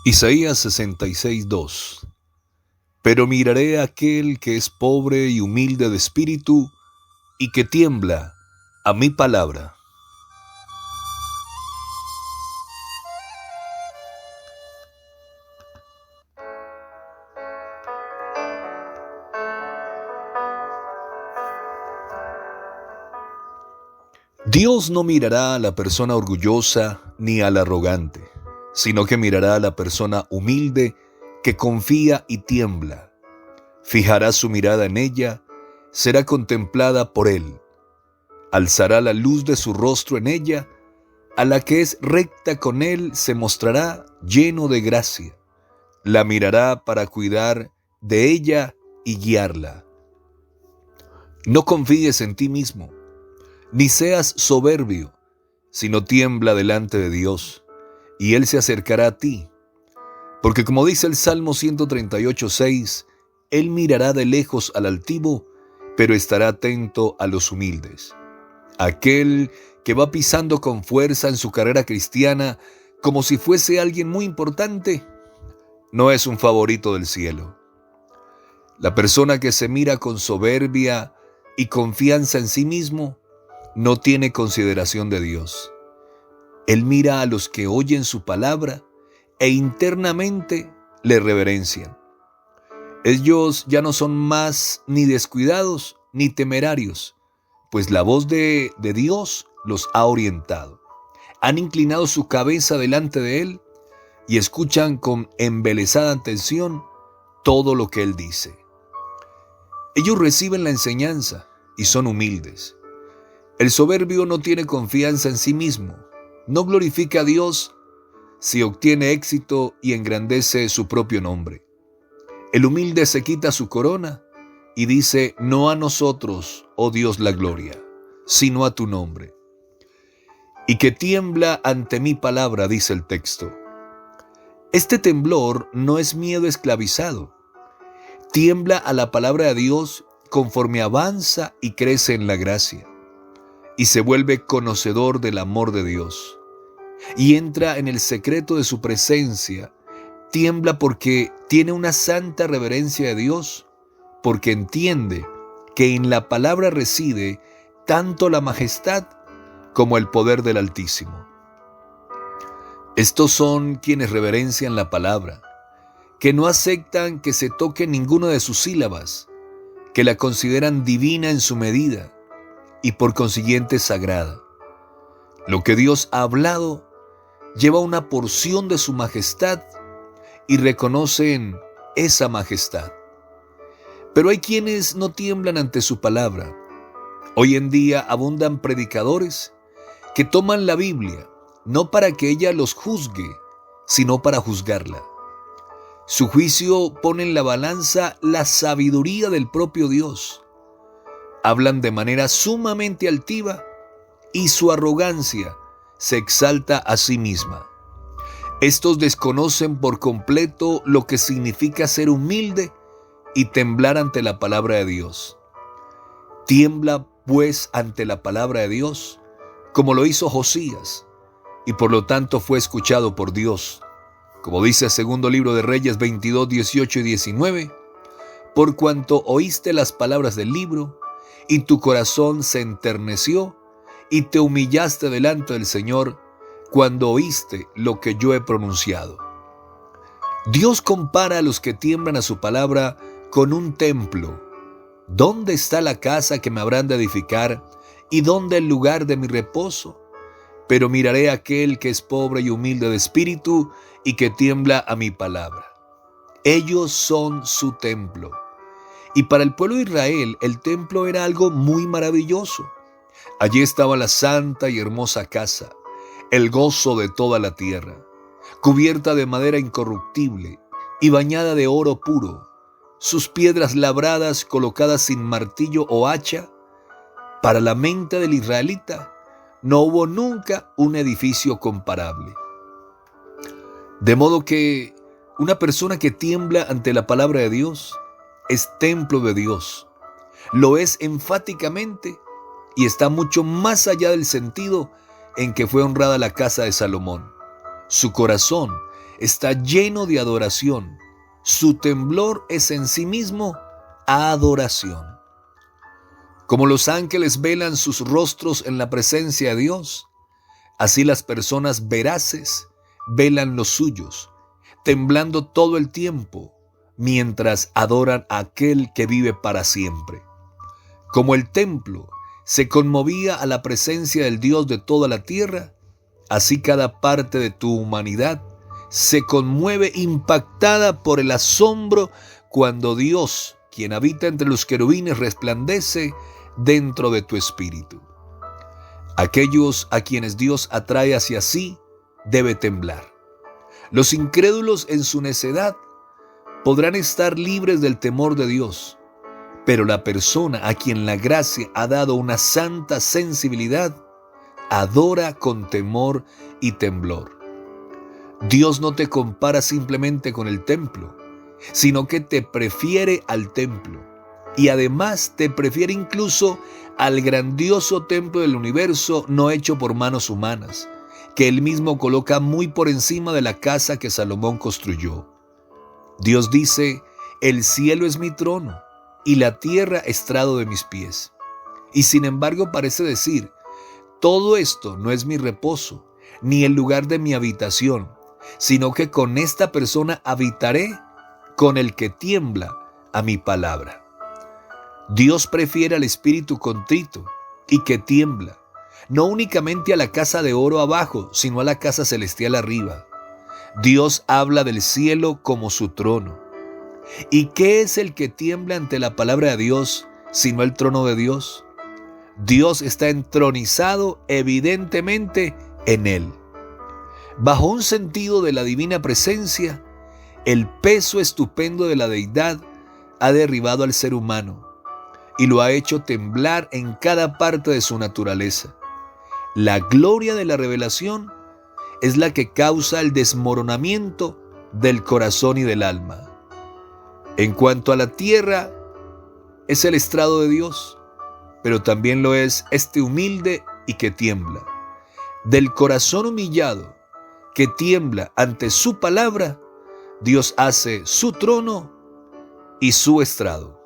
Isaías 66:2. Pero miraré a aquel que es pobre y humilde de espíritu y que tiembla a mi palabra. Dios no mirará a la persona orgullosa ni al arrogante, sino que mirará a la persona humilde que confía y tiembla. Fijará su mirada en ella, será contemplada por él. Alzará la luz de su rostro en ella, a la que es recta con él se mostrará lleno de gracia. La mirará para cuidar de ella y guiarla. No confíes en ti mismo, ni seas soberbio, sino tiembla delante de Dios, y Él se acercará a ti. Porque como dice el Salmo 138:6, Él mirará de lejos al altivo, pero estará atento a los humildes. Aquel que va pisando con fuerza en su carrera cristiana como si fuese alguien muy importante, no es un favorito del cielo. La persona que se mira con soberbia y confianza en sí mismo no tiene consideración de Dios. Él mira a los que oyen su palabra e internamente le reverencian. Ellos ya no son más ni descuidados ni temerarios, pues la voz de Dios los ha orientado. Han inclinado su cabeza delante de Él y escuchan con embelesada atención todo lo que Él dice. Ellos reciben la enseñanza y son humildes. El soberbio no tiene confianza en sí mismo, no glorifica a Dios si obtiene éxito y engrandece su propio nombre. El humilde se quita su corona y dice: no a nosotros, oh Dios, la gloria, sino a tu nombre. Y que tiembla ante mi palabra, dice el texto. Este temblor no es miedo esclavizado. Tiembla a la palabra de Dios conforme avanza y crece en la gracia, y se vuelve conocedor del amor de Dios, y entra en el secreto de su presencia. Tiembla porque tiene una santa reverencia de Dios, porque entiende que en la palabra reside tanto la majestad como el poder del Altísimo. Estos son quienes reverencian la palabra, que no aceptan que se toque ninguna de sus sílabas, que la consideran divina en su medida y por consiguiente sagrada. Lo que Dios ha hablado lleva una porción de su majestad y reconocen esa majestad. Pero hay quienes no tiemblan ante su palabra. Hoy en día abundan predicadores que toman la Biblia no para que ella los juzgue, sino para juzgarla. Su juicio pone en la balanza la sabiduría del propio Dios. Hablan de manera sumamente altiva y su arrogancia se exalta a sí misma. Estos desconocen por completo lo que significa ser humilde y temblar ante la palabra de Dios. Tiembla pues ante la palabra de Dios, como lo hizo Josías, y por lo tanto fue escuchado por Dios. Como dice el segundo libro de Reyes 22:18 y 19, por cuanto oíste las palabras del libro, y tu corazón se enterneció, y te humillaste delante del Señor, cuando oíste lo que yo he pronunciado. Dios compara a los que tiemblan a su palabra con un templo. ¿Dónde está la casa que me habrán de edificar? ¿Y dónde el lugar de mi reposo? Pero miraré a aquel que es pobre y humilde de espíritu y que tiembla a mi palabra. Ellos son su templo. Y para el pueblo de Israel, el templo era algo muy maravilloso. Allí estaba la santa y hermosa casa, el gozo de toda la tierra, cubierta de madera incorruptible y bañada de oro puro, sus piedras labradas colocadas sin martillo o hacha. Para la mente del israelita, no hubo nunca un edificio comparable. De modo que una persona que tiembla ante la palabra de Dios es templo de Dios. Lo es enfáticamente y está mucho más allá del sentido en que fue honrada la casa de Salomón. Su corazón está lleno de adoración. Su temblor es en sí mismo adoración. Como los ángeles velan sus rostros en la presencia de Dios, así las personas veraces velan los suyos, temblando todo el tiempo mientras adoran a aquel que vive para siempre. Como el templo se conmovía a la presencia del Dios de toda la tierra, así cada parte de tu humanidad se conmueve impactada por el asombro cuando Dios, quien habita entre los querubines, resplandece dentro de tu espíritu. Aquellos a quienes Dios atrae hacia sí debe temblar. Los incrédulos en su necedad podrán estar libres del temor de Dios, pero la persona a quien la gracia ha dado una santa sensibilidad adora con temor y temblor. Dios no te compara simplemente con el templo, sino que te prefiere al templo, y además te prefiere incluso al grandioso templo del universo no hecho por manos humanas, que Él mismo coloca muy por encima de la casa que Salomón construyó. Dios dice: el cielo es mi trono y la tierra estrado de mis pies. Y sin embargo parece decir: todo esto no es mi reposo, ni el lugar de mi habitación, sino que con esta persona habitaré, con el que tiembla a mi palabra. Dios prefiere al espíritu contrito y que tiembla, no únicamente a la casa de oro abajo, sino a la casa celestial arriba. Dios habla del cielo como su trono. ¿Y qué es el que tiembla ante la palabra de Dios, sino el trono de Dios? Dios está entronizado evidentemente en él. Bajo un sentido de la divina presencia, el peso estupendo de la deidad ha derribado al ser humano y lo ha hecho temblar en cada parte de su naturaleza. La gloria de la revelación es la que causa el desmoronamiento del corazón y del alma. En cuanto a la tierra, es el estrado de Dios, pero también lo es este humilde y que tiembla. Del corazón humillado que tiembla ante su palabra, Dios hace su trono y su estrado.